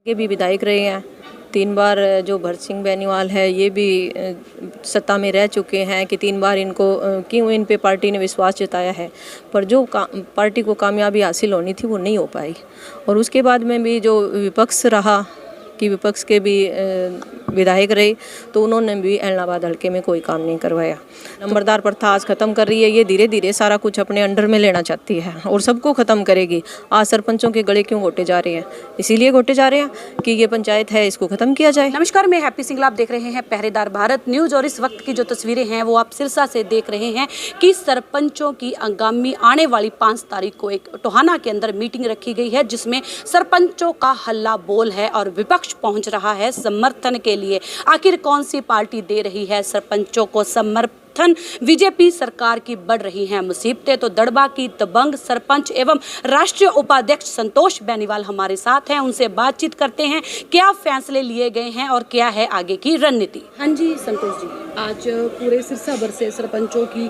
ये भी विधायक रहे हैं 3 बार। जो भरत सिंह बेनीवाल है ये भी सत्ता में रह चुके हैं कि 3 बार इनको क्यों इन पे पार्टी ने विश्वास जताया है, पर जो पार्टी को कामयाबी हासिल होनी थी वो नहीं हो पाई। और उसके बाद में भी जो विपक्ष रहा कि विपक्ष के भी विधायक रहे तो उन्होंने भी ऐलनाबाद हल्के में कोई काम नहीं करवाया। नंबरदार प्रथा आज ख़त्म कर रही है, ये धीरे धीरे सारा कुछ अपने अंडर में लेना चाहती है और सबको ख़त्म करेगी। आज सरपंचों के गले क्यों घोटे जा रहे हैं? इसीलिए घोटे जा रहे हैं कि ये पंचायत है, इसको ख़त्म किया जाए। नमस्कार, मैं हैप्पी सिंगला, आप देख रहे हैं पहरेदार भारत न्यूज़ और इस वक्त की जो तस्वीरें हैं वो आप सिरसा से देख रहे हैं कि सरपंचों की आगामी आने वाली 5 तारीख को एक टोहाना के अंदर मीटिंग रखी गई है जिसमें सरपंचों का हल्ला बोल है और विपक्ष पहुंच रहा है समर्थन के लिए। आखिर कौन सी पार्टी दे रही है सरपंचों को समर्थन? बीजेपी सरकार की बढ़ रही हैं मुसीबतें तो दड़बा की दबंग सरपंच एवं राष्ट्रीय उपाध्यक्ष संतोष बेनीवाल हमारे साथ हैं। उनसे बातचीत करते हैं, क्या फैसले लिए गए हैं और क्या है आगे की रणनीति। हाँ जी संतोष जी, आज पूरे सिरसा भर से सरपंचों की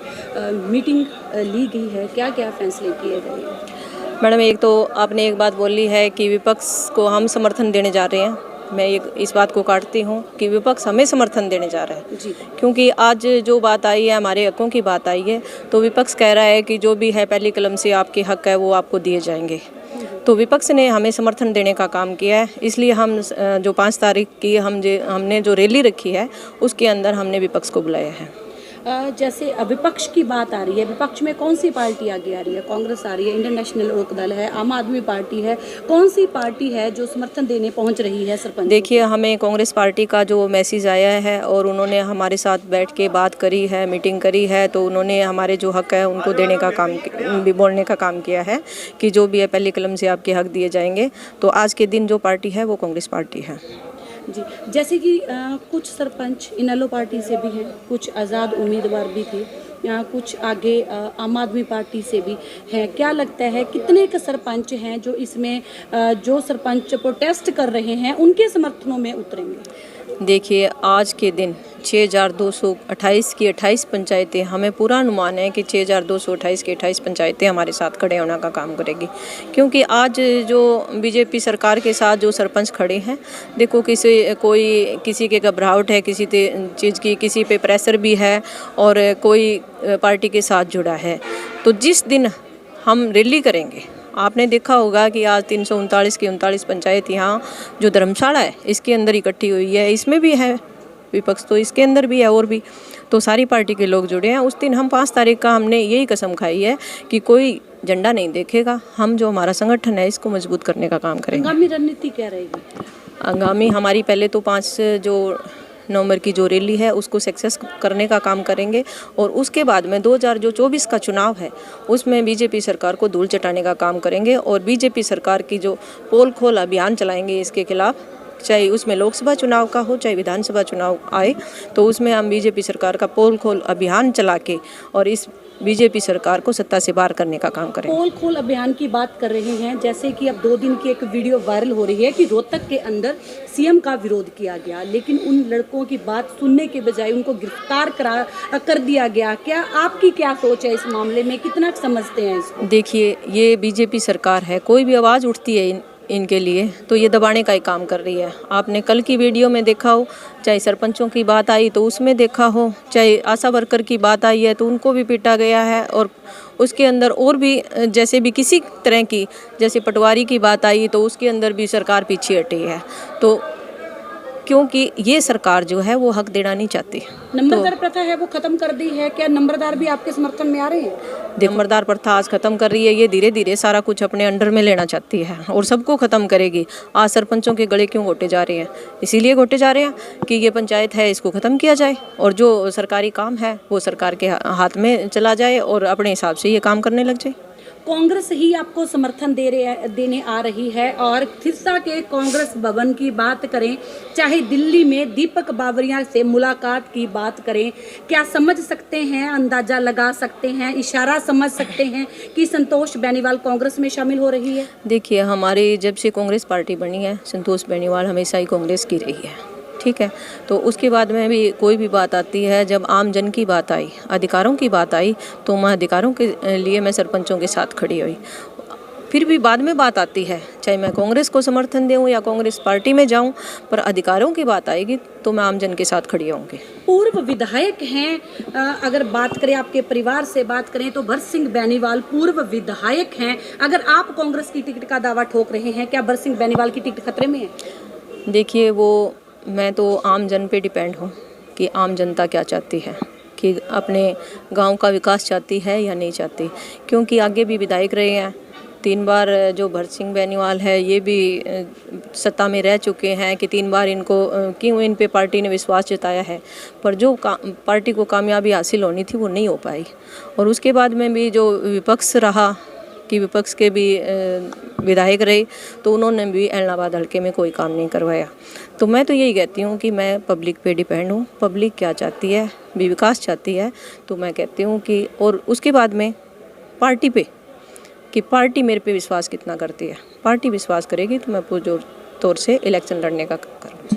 मीटिंग ली गई है, क्या क्या फैसले किए गए हैं? मैडम, एक तो आपने एक बात बोली है कि विपक्ष को हम समर्थन देने जा रहे हैं। मैं इस बात को काटती हूँ कि विपक्ष हमें समर्थन देने जा रहा है जी। क्योंकि आज जो बात आई है, हमारे हकों की बात आई है, तो विपक्ष कह रहा है कि जो भी है पहली कलम से आपके हक है वो आपको दिए जाएंगे। तो विपक्ष ने हमें समर्थन देने का काम किया है, इसलिए हम जो 5 तारीख की हमने जो रैली रखी है उसके अंदर हमने विपक्ष को बुलाया है। जैसे विपक्ष की बात आ रही है, विपक्ष में कौन सी पार्टी आगे आ रही है? कांग्रेस आ रही है, इंडियन नेशनल लोक दल है, आम आदमी पार्टी है, कौन सी पार्टी है जो समर्थन देने पहुंच रही है सरपंच? देखिए, हमें कांग्रेस पार्टी का जो मैसेज आया है और उन्होंने हमारे साथ बैठ के बात करी है, मीटिंग करी है, तो उन्होंने हमारे जो हक है उनको देने का काम, बोलने का काम किया है कि जो भी है पहली कलम से आपके हक दिए जाएंगे। तो आज के दिन जो पार्टी है वो कांग्रेस पार्टी है जी। जैसे कि कुछ सरपंच इनेलो पार्टी से भी हैं, कुछ आज़ाद उम्मीदवार भी थे, कुछ आगे आम आदमी पार्टी से भी हैं। क्या लगता है कितने के सरपंच हैं जो इसमें जो सरपंच प्रोटेस्ट कर रहे हैं उनके समर्थनों में उतरेंगे? देखिए, आज के दिन 6228 की 28 पंचायतें, हमें पूरा अनुमान है कि 6228 की 28 पंचायतें हमारे साथ खड़े होने का काम करेगी। क्योंकि आज जो बीजेपी सरकार के साथ जो सरपंच खड़े हैं, देखो किसी के घबराहट है, किसी चीज़ की, किसी पे प्रेशर भी है और कोई पार्टी के साथ जुड़ा है। तो जिस दिन हम रैली करेंगे, आपने देखा होगा कि आज 339 की 39 पंचायत यहाँ जो धर्मशाला है इसके अंदर इकट्ठी हुई है, इसमें भी है विपक्ष, तो इसके अंदर भी है और भी, तो सारी पार्टी के लोग जुड़े हैं। उस दिन हम 5 तारीख का हमने यही कसम खाई है कि कोई झंडा नहीं देखेगा, हम जो हमारा संगठन है इसको मजबूत करने का काम करेंगे। आगामी रणनीति क्या रहेगी? आगामी हमारी पहले तो 5 जो नवंबर की जो रैली है उसको सक्सेस करने का काम करेंगे और उसके बाद में 2024 का चुनाव है उसमें बीजेपी सरकार को धूल चटाने का काम करेंगे और बीजेपी सरकार की जो पोल खोल अभियान चलाएंगे इसके खिलाफ, चाहे उसमें लोकसभा चुनाव का हो चाहे विधानसभा चुनाव आए, तो उसमें हम बीजेपी सरकार का पोल खोल अभियान चला के और इस बीजेपी सरकार को सत्ता से बाहर करने का काम करेंगे। पोल खोल अभियान की बात कर रहे हैं, जैसे कि अब 2 दिन की एक वीडियो वायरल हो रही है कि रोहतक के अंदर सीएम का विरोध किया गया, लेकिन उन लड़कों की बात सुनने के बजाय उनको गिरफ्तार कर दिया गया। क्या आपकी क्या सोच है इस मामले में, कितना समझते हैं इसको? देखिए, ये बीजेपी सरकार है, कोई भी आवाज़ उठती है इनके लिए तो ये दबाने का ही काम कर रही है। आपने कल की वीडियो में देखा हो, चाहे सरपंचों की बात आई तो उसमें देखा हो, चाहे आशा वर्कर की बात आई है तो उनको भी पीटा गया है और उसके अंदर और भी जैसे भी किसी तरह की, जैसे पटवारी की बात आई तो उसके अंदर भी सरकार पीछे हटी है। तो क्योंकि ये सरकार जो है वो हक देना नहीं चाहती। नंबरदार प्रथा है वो खत्म कर दी है, क्या नंबरदार भी आपके समर्थन में आ रहे हैं? नंबरदार प्रथा आज खत्म कर रही है, ये धीरे धीरे सारा कुछ अपने अंडर में लेना चाहती है और सबको खत्म करेगी। आज सरपंचों के गले क्यों घोटे जा रहे हैं? इसीलिए घोटे जा रहे हैं कि ये पंचायत है इसको खत्म किया जाए और जो सरकारी काम है वो सरकार के हाथ में चला जाए और अपने हिसाब से ये काम करने लग जाए। कांग्रेस ही आपको समर्थन देने आ रही है और सिरसा के कांग्रेस भवन की बात करें, चाहे दिल्ली में दीपक बावरिया से मुलाकात की बात करें, क्या समझ सकते हैं, अंदाजा लगा सकते हैं, इशारा समझ सकते हैं कि संतोष बेनीवाल कांग्रेस में शामिल हो रही है? देखिए, हमारी जब से कांग्रेस पार्टी बनी है, संतोष बेनीवाल हमेशा ही कांग्रेस की रही है, ठीक है। तो उसके बाद में भी कोई भी बात आती है, जब आम जन की बात आई, अधिकारों की बात आई, तो मैं अधिकारों के लिए मैं सरपंचों के साथ खड़ी हुई। फिर भी बाद में बात आती है, चाहे मैं कांग्रेस को समर्थन दूँ या कांग्रेस पार्टी में जाऊँ, पर अधिकारों की बात आएगी तो मैं आम जन के साथ खड़ी होंगी। पूर्व विधायक हैं, अगर बात करें आपके परिवार से बात करें तो भरत सिंह बेनीवाल पूर्व विधायक हैं। अगर आप कांग्रेस की टिकट का दावा ठोक रहे हैं, क्या भरत सिंह बेनीवाल की टिकट खतरे में है? देखिए, वो मैं तो आम जन पे डिपेंड हूँ कि आम जनता क्या चाहती है, कि अपने गांव का विकास चाहती है या नहीं चाहती। क्योंकि आगे भी विधायक रहे हैं 3 बार, जो भरत सिंह बेनीवाल है ये भी सत्ता में रह चुके हैं कि 3 बार इनको क्यों इन पे पार्टी ने विश्वास जताया है, पर जो पार्टी को कामयाबी हासिल होनी थी वो नहीं हो पाई। और उसके बाद में भी जो विपक्ष रहा कि विपक्ष के भी विधायक रहे तो उन्होंने भी एलनाबाद हल्के में कोई काम नहीं करवाया। तो मैं तो यही कहती हूँ कि मैं पब्लिक पे डिपेंड हूँ, पब्लिक क्या चाहती है, भी विकास चाहती है। तो मैं कहती हूँ कि, और उसके बाद में पार्टी पे, कि पार्टी मेरे पे विश्वास कितना करती है। पार्टी विश्वास करेगी तो मैं पुरजोर तौर से इलेक्शन लड़ने का करूँगी।